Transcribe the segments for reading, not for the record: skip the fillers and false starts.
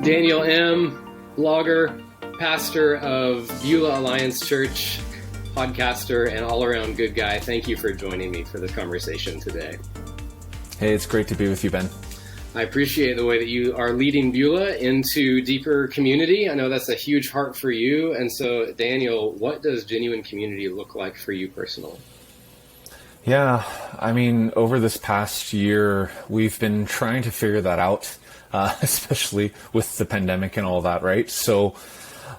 Daniel M., blogger, pastor of Beulah Alliance Church, podcaster, and all-around good guy. Thank you for joining me for this conversation today. Hey, it's great to be with you, Ben. I appreciate the way that you are leading Beulah into deeper community. I know that's a huge heart for you. And so, Daniel, what does genuine community look like for you personally? Yeah, I mean, over this past year, we've been trying to figure that out, especially with the pandemic and all that, right? So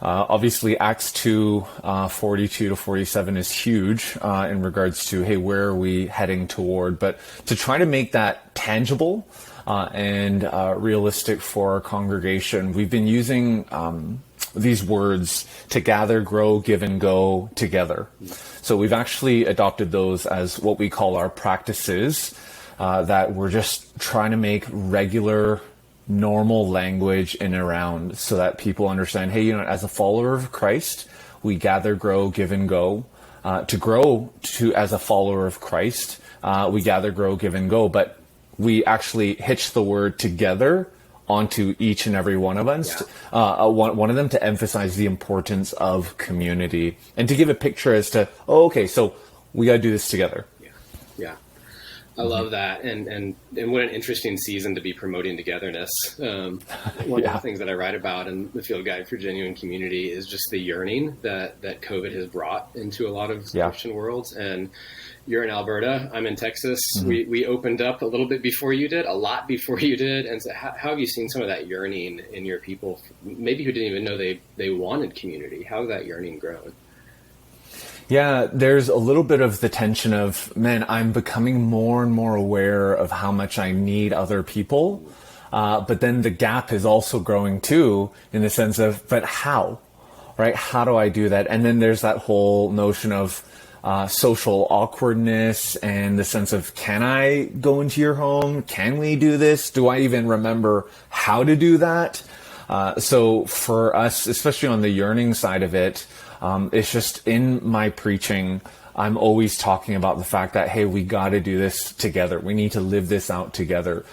obviously, Acts 2, 42 to 47 is huge in regards to, hey, where are we heading toward? But to try to make that tangible and realistic for our congregation, we've been using these words to gather, grow, give, and go together. So we've actually adopted those as what we call our practices that we're just trying to make regular, normal language in and around so that people understand, hey, as a follower of Christ, we gather, grow, give, and go. To grow as a follower of Christ, we gather, grow, give, and go. But we actually hitch the word together onto each and every one of us, one of them to emphasize the importance of community and to give a picture as to, so we got to do this together. Yeah. I love that. And what an interesting season to be promoting togetherness. One of the things that I write about in the Field Guide for Genuine Community is just the yearning that COVID has brought into a lot of Christian worlds. And you're in Alberta, I'm in Texas. Mm-hmm. We opened up a little bit before you did, a lot before you did. And so how have you seen some of that yearning in your people, maybe who didn't even know they wanted community? How has that yearning grown? Yeah, there's a little bit of the tension of, man, I'm becoming more and more aware of how much I need other people. But then the gap is also growing too, in the sense of, but how, right? How do I do that? And then there's that whole notion of social awkwardness and the sense of, can I go into your home? Can we do this? Do I even remember how to do that? So for us, especially on the yearning side of it, it's just in my preaching, I'm always talking about the fact that, hey, we got to do this together. We need to live this out together.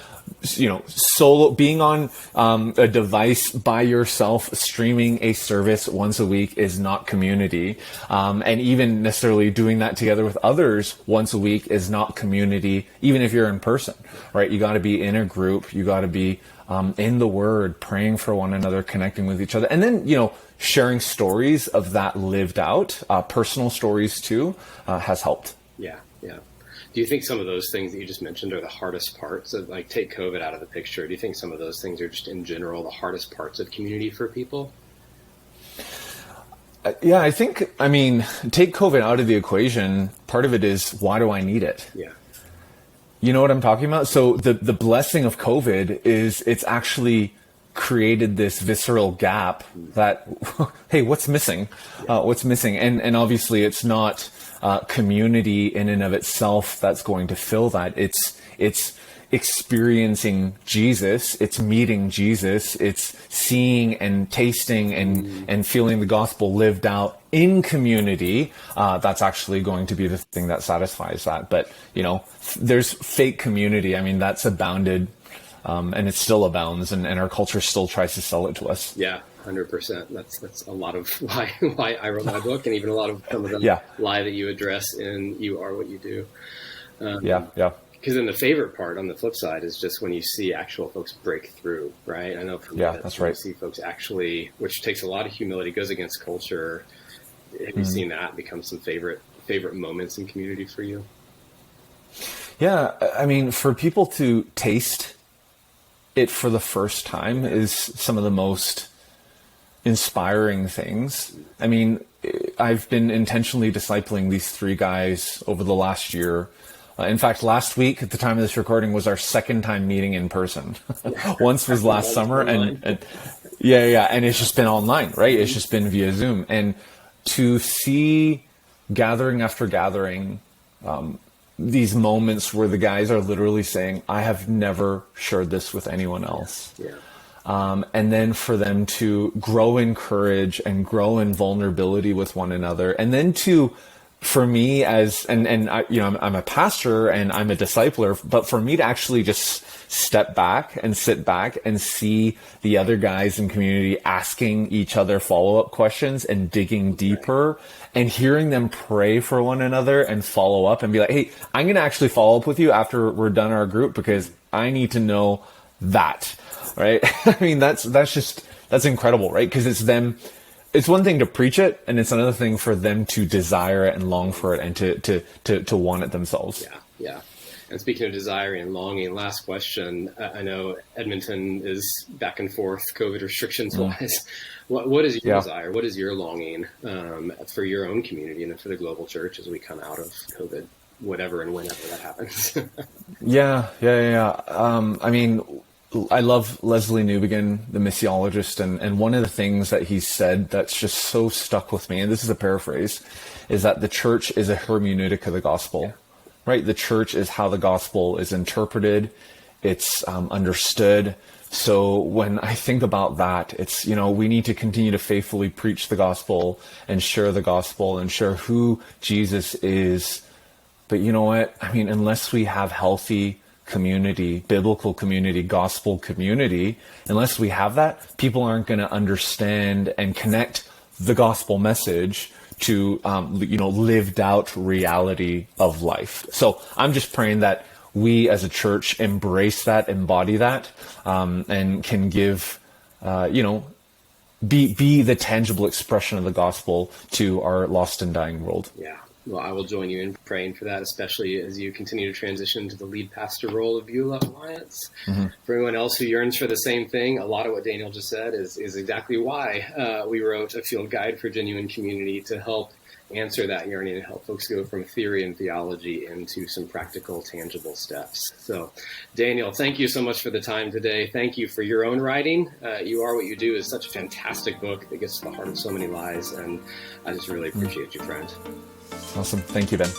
Solo, being on a device by yourself, streaming a service once a week is not community. And even necessarily doing that together with others once a week is not community, even if you're in person, right? You got to be in a group. You got to be in the Word, praying for one another, connecting with each other. And then, sharing stories of that lived out, personal stories too, has helped. Yeah. Do you think some of those things that you just mentioned are the hardest parts of, like, take COVID out of the picture? Do you think some of those things are just in general the hardest parts of community for people? Yeah, I think, take COVID out of the equation. Part of it is, why do I need it? Yeah. You know what I'm talking about? So the blessing of COVID is it's actually created this visceral gap that, hey, what's missing? What's missing? And obviously it's not community in and of itself that's going to fill that. It's experiencing Jesus. It's meeting Jesus. It's seeing and tasting and feeling the gospel lived out in community. That's actually going to be the thing that satisfies that. But, there's fake community. That's abounded. And it still abounds, and our culture still tries to sell it to us. Yeah, 100%. That's a lot of why I wrote my book, and even a lot of some of the lie that you address in You Are What You Do. Because then the favorite part on the flip side is just when you see actual folks break through, right? I know for me, that's right. You see folks actually, which takes a lot of humility, goes against culture. Have you seen that become some favorite moments in community for you? Yeah, for people to taste it for the first time is some of the most inspiring things. I've been intentionally discipling these three guys over the last year. In fact, last week at the time of this recording was our second time meeting in person. Once was last summer and it's just been online, right? It's just been via Zoom. And to see gathering after gathering, these moments where the guys are literally saying, I have never shared this with anyone else. Yeah. And then for them to grow in courage and grow in vulnerability with one another, and then to for me and I, I'm a pastor and I'm a discipler, but for me to actually just step back and sit back and see the other guys in community asking each other follow-up questions and digging deeper and hearing them pray for one another and follow up and be like, hey, I'm going to actually follow up with you after we're done our group because I need to know that, right? I mean, that's incredible, right? Because it's them. It's one thing to preach it, and it's another thing for them to desire it and long for it and to want it themselves. Yeah. And speaking of desiring and longing, last question. I know Edmonton is back and forth COVID restrictions wise. What is your desire? What is your longing for your own community and for the global church as we come out of COVID, whatever and whenever that happens? Yeah. I mean, I love Leslie Newbegin, the missiologist, and one of the things that he said that's just so stuck with me, and this is a paraphrase, is that the church is a hermeneutic of the gospel, right? The church is how the gospel is interpreted, it's understood. So when I think about that, it's, we need to continue to faithfully preach the gospel and share the gospel and share who Jesus is. But you know what? I mean, unless we have healthy community, biblical community, gospel community, unless we have that, people aren't going to understand and connect the gospel message to, lived out reality of life. So I'm just praying that we as a church embrace that, embody that, and can give, be the tangible expression of the gospel to our lost and dying world. Yeah. Well, I will join you in praying for that, especially as you continue to transition to the lead pastor role of Beulah Alliance. Mm-hmm. For anyone else who yearns for the same thing, a lot of what Daniel just said is exactly why we wrote a field guide for genuine community to help answer that yearning and help folks go from theory and theology into some practical, tangible steps. So, Daniel, thank you so much for the time today. Thank you for your own writing. You Are What You Do is such a fantastic book that gets to the heart of so many lives, and I just really appreciate you, friend. Awesome. Thank you, Ben.